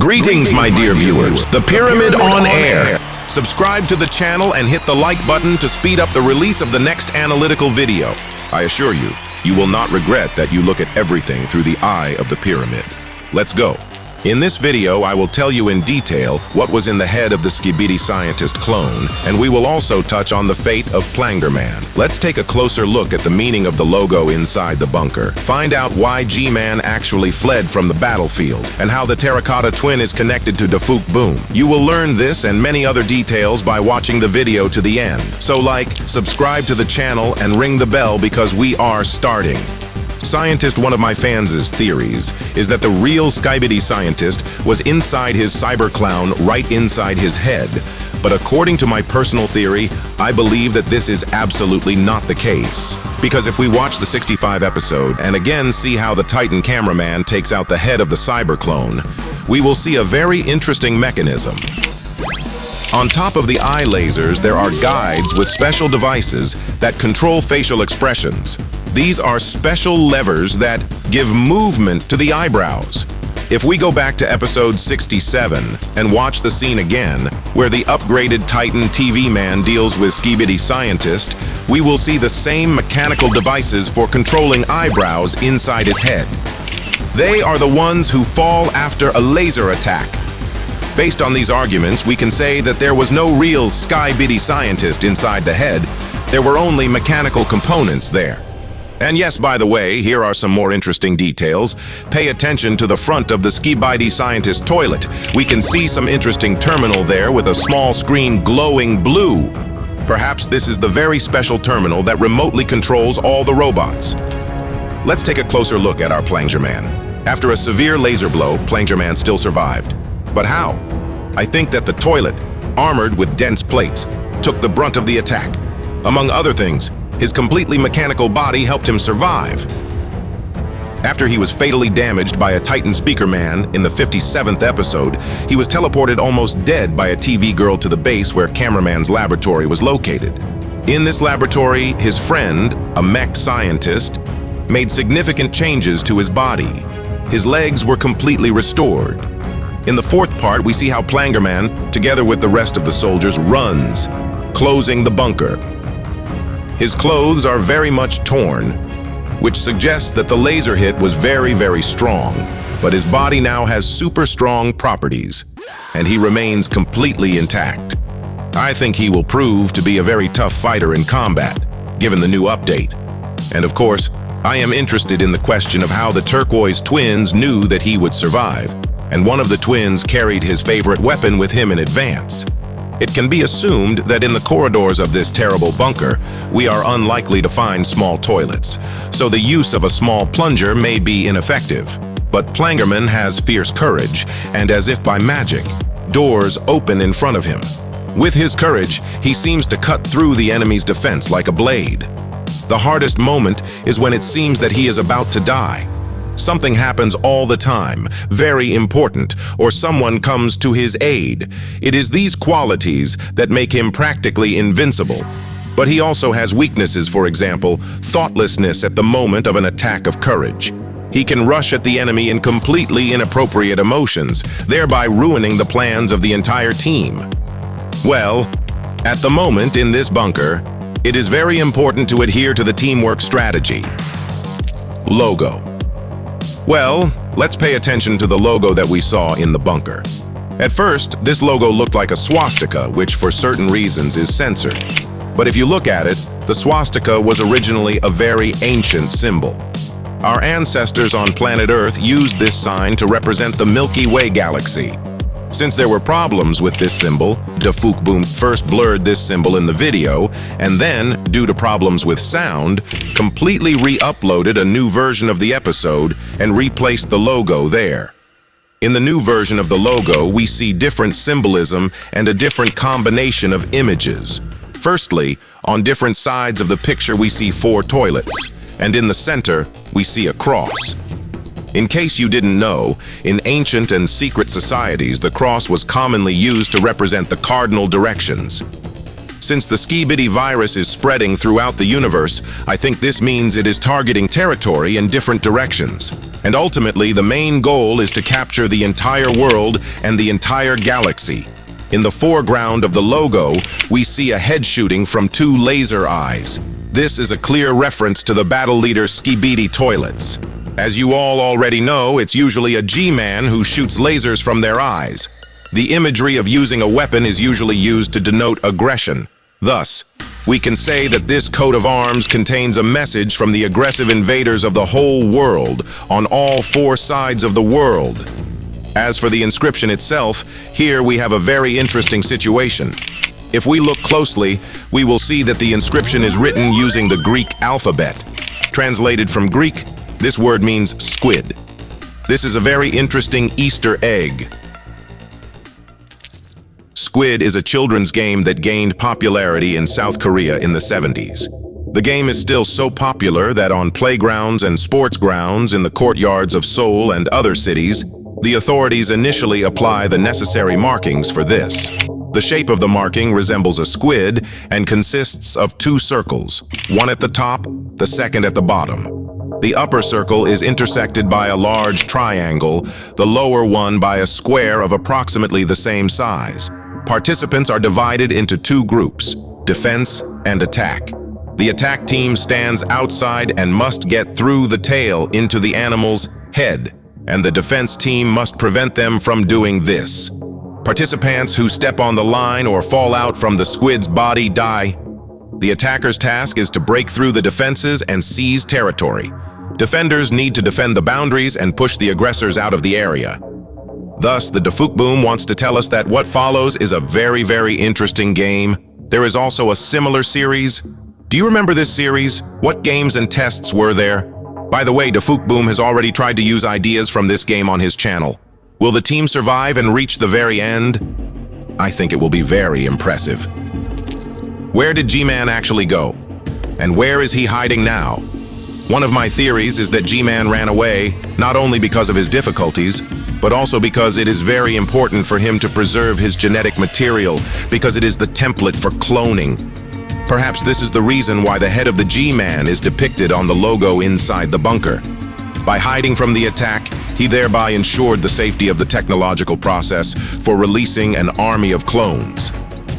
Greetings, my dear viewers. The Pyramid on Air. Subscribe to the channel and hit the like button to speed up the release of the next analytical video. I assure you, you will not regret that you look at everything through the eye of the pyramid. Let's go. In this video, I will tell you in detail what was in the head of the SKIBIDI scientist clone, and we will also touch on the fate of Plangerman. Let's take a closer look at the meaning of the logo inside the bunker. Find out why G-Man actually fled from the battlefield, and how the terracotta twin is connected to Dafuk Boom. You will learn this and many other details by watching the video to the end. So subscribe to the channel and ring the bell because we are starting. Scientist, one of my fans' theories is that the real SKIBIDI scientist was inside his cyber clown, right inside his head. But according to my personal theory, I believe that this is absolutely not the case. Because if we watch the 65 episode and again see how the Titan cameraman takes out the head of the cyber clone, we will see a very interesting mechanism. On top of the eye lasers, there are guides with special devices that control facial expressions. These are special levers that give movement to the eyebrows. If we go back to episode 67 and watch the scene again, where the upgraded Titan TV man deals with SKIBIDI scientist, we will see the same mechanical devices for controlling eyebrows inside his head. They are the ones who fall after a laser attack. Based on these arguments, we can say that there was no real SKIBIDI scientist inside the head. There were only mechanical components there. And yes, by the way, here are some more interesting details. Pay attention to the front of the SKIBIDI scientist toilet. We can see some interesting terminal there with a small screen glowing blue. Perhaps this is the very special terminal that remotely controls all the robots. Let's take a closer look at our Plangerman. After a severe laser blow, Plangerman still survived. But how? I think that the toilet, armored with dense plates, took the brunt of the attack. Among other things, his completely mechanical body helped him survive. After he was fatally damaged by a Titan speaker man in the 57th episode, he was teleported almost dead by a TV girl to the base where Cameraman's laboratory was located. In this laboratory, his friend, a mech scientist, made significant changes to his body. His legs were completely restored. In the fourth part, we see how Plangerman, together with the rest of the soldiers, runs, closing the bunker. His clothes are very much torn, which suggests that the laser hit was very, very strong, but his body now has super strong properties, and he remains completely intact. I think he will prove to be a very tough fighter in combat, given the new update. And of course, I am interested in the question of how the turquoise twins knew that he would survive, and one of the twins carried his favorite weapon with him in advance. It can be assumed that in the corridors of this terrible bunker, we are unlikely to find small toilets, so the use of a small plunger may be ineffective. But Plangerman has fierce courage, and as if by magic, doors open in front of him. With his courage, he seems to cut through the enemy's defense like a blade. The hardest moment is when it seems that he is about to die. Something happens all the time, very important, or someone comes to his aid. It is these qualities that make him practically invincible. But he also has weaknesses, for example, thoughtlessness at the moment of an attack of courage. He can rush at the enemy in completely inappropriate emotions, thereby ruining the plans of the entire team. Well, at the moment in this bunker, it is very important to adhere to the teamwork strategy. Logo. Well, let's pay attention to the logo that we saw in the bunker. At first, this logo looked like a swastika, which for certain reasons is censored. But if you look at it, the swastika was originally a very ancient symbol. Our ancestors on planet Earth used this sign to represent the Milky Way galaxy. Since there were problems with this symbol, Dafuk Boom first blurred this symbol in the video, and then, due to problems with sound, completely re-uploaded a new version of the episode and replaced the logo there. In the new version of the logo, we see different symbolism and a different combination of images. Firstly, on different sides of the picture we see 4 toilets, and in the center, we see a cross. In case you didn't know, in ancient and secret societies, the cross was commonly used to represent the cardinal directions. Since the SKIBIDI virus is spreading throughout the universe, I think this means it is targeting territory in different directions. And ultimately, the main goal is to capture the entire world and the entire galaxy. In the foreground of the logo, we see a head shooting from two laser eyes. This is a clear reference to the battle leader SKIBIDI toilets. As you all already know, it's usually a G-man who shoots lasers from their eyes. The imagery of using a weapon is usually used to denote aggression. Thus, we can say that this coat of arms contains a message from the aggressive invaders of the whole world on all four sides of the world. As for the inscription itself, here we have a very interesting situation. If we look closely, we will see that the inscription is written using the Greek alphabet. Translated from Greek, this word means squid. This is a very interesting Easter egg. Squid is a children's game that gained popularity in South Korea in the 70s. The game is still so popular that on playgrounds and sports grounds in the courtyards of Seoul and other cities, the authorities initially apply the necessary markings for this. The shape of the marking resembles a squid and consists of two circles, one at the top, the second at the bottom. The upper circle is intersected by a large triangle, the lower one by a square of approximately the same size. Participants are divided into two groups, defense and attack. The attack team stands outside and must get through the tail into the animal's head, and the defense team must prevent them from doing this. Participants who step on the line or fall out from the squid's body die. The attacker's task is to break through the defenses and seize territory. Defenders need to defend the boundaries and push the aggressors out of the area. Thus, the Dafukboom wants to tell us that what follows is a very, very interesting game. There is also a similar series. Do you remember this series? What games and tests were there? By the way, Dafukboom has already tried to use ideas from this game on his channel. Will the team survive and reach the very end? I think it will be very impressive. Where did G-Man actually go? And where is he hiding now? One of my theories is that G-Man ran away, not only because of his difficulties, but also because it is very important for him to preserve his genetic material, because it is the template for cloning. Perhaps this is the reason why the head of the G-Man is depicted on the logo inside the bunker. By hiding from the attack, he thereby ensured the safety of the technological process for releasing an army of clones.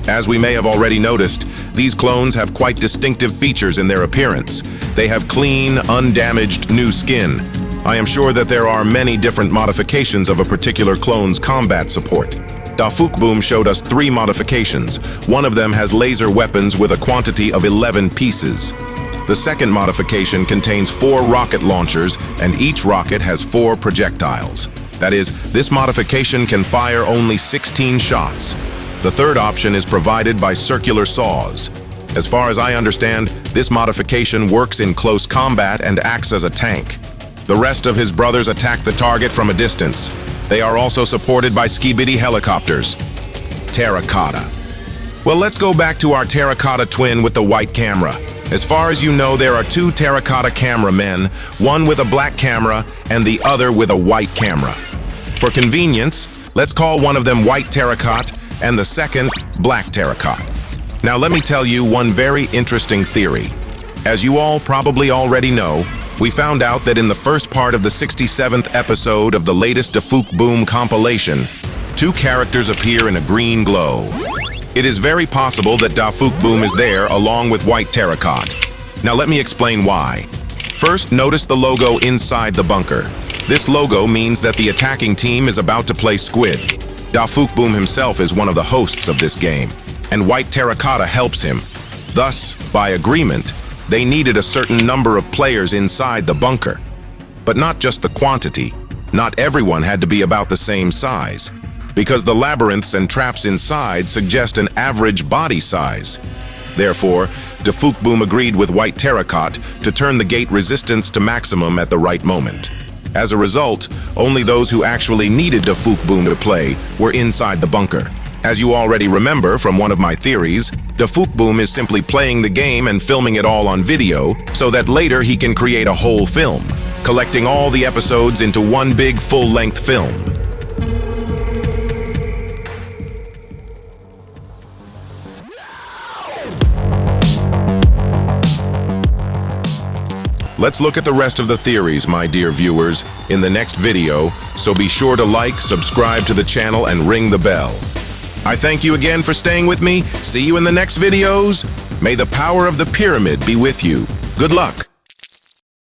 As we may have already noticed, these clones have quite distinctive features in their appearance. They have clean, undamaged new skin. I am sure that there are many different modifications of a particular clone's combat support. Dafukboom showed us 3 modifications. One of them has laser weapons with a quantity of 11 pieces. The second modification contains 4 rocket launchers, and each rocket has 4 projectiles. That is, this modification can fire only 16 shots. The third option is provided by circular saws. As far as I understand, this modification works in close combat and acts as a tank. The rest of his brothers attack the target from a distance. They are also supported by SKIBIDI helicopters. Terracotta. Well, let's go back to our terracotta twin with the white camera. As far as you know, there are 2 terracotta cameramen, one with a black camera and the other with a white camera. For convenience, let's call one of them white terracotta and the second black terracotta. Now let me tell you one very interesting theory. As you all probably already know, we found out that in the first part of the 67th episode of the latest Dafukboom compilation, 2 characters appear in a green glow. It is very possible that Dafukboom is there along with white terracotta. Now let me explain why. First, notice the logo inside the bunker. This logo means that the attacking team is about to play Squid. Dafukboom himself is one of the hosts of this game, and white terracotta helps him. Thus, by agreement, they needed a certain number of players inside the bunker. But not just the quantity. Not everyone had to be about the same size, because the labyrinths and traps inside suggest an average body size. Therefore, Dafukboom agreed with white terracotta to turn the gate resistance to maximum at the right moment. As a result, only those who actually needed Dafukboom to play were inside the bunker. As you already remember from one of my theories, Dafukboom is simply playing the game and filming it all on video so that later he can create a whole film, collecting all the episodes into one big full-length film. Let's look at the rest of the theories, my dear viewers, in the next video, so be sure to like, subscribe to the channel, and ring the bell. I thank you again for staying with me. See you in the next videos. May the power of the pyramid be with you. Good luck.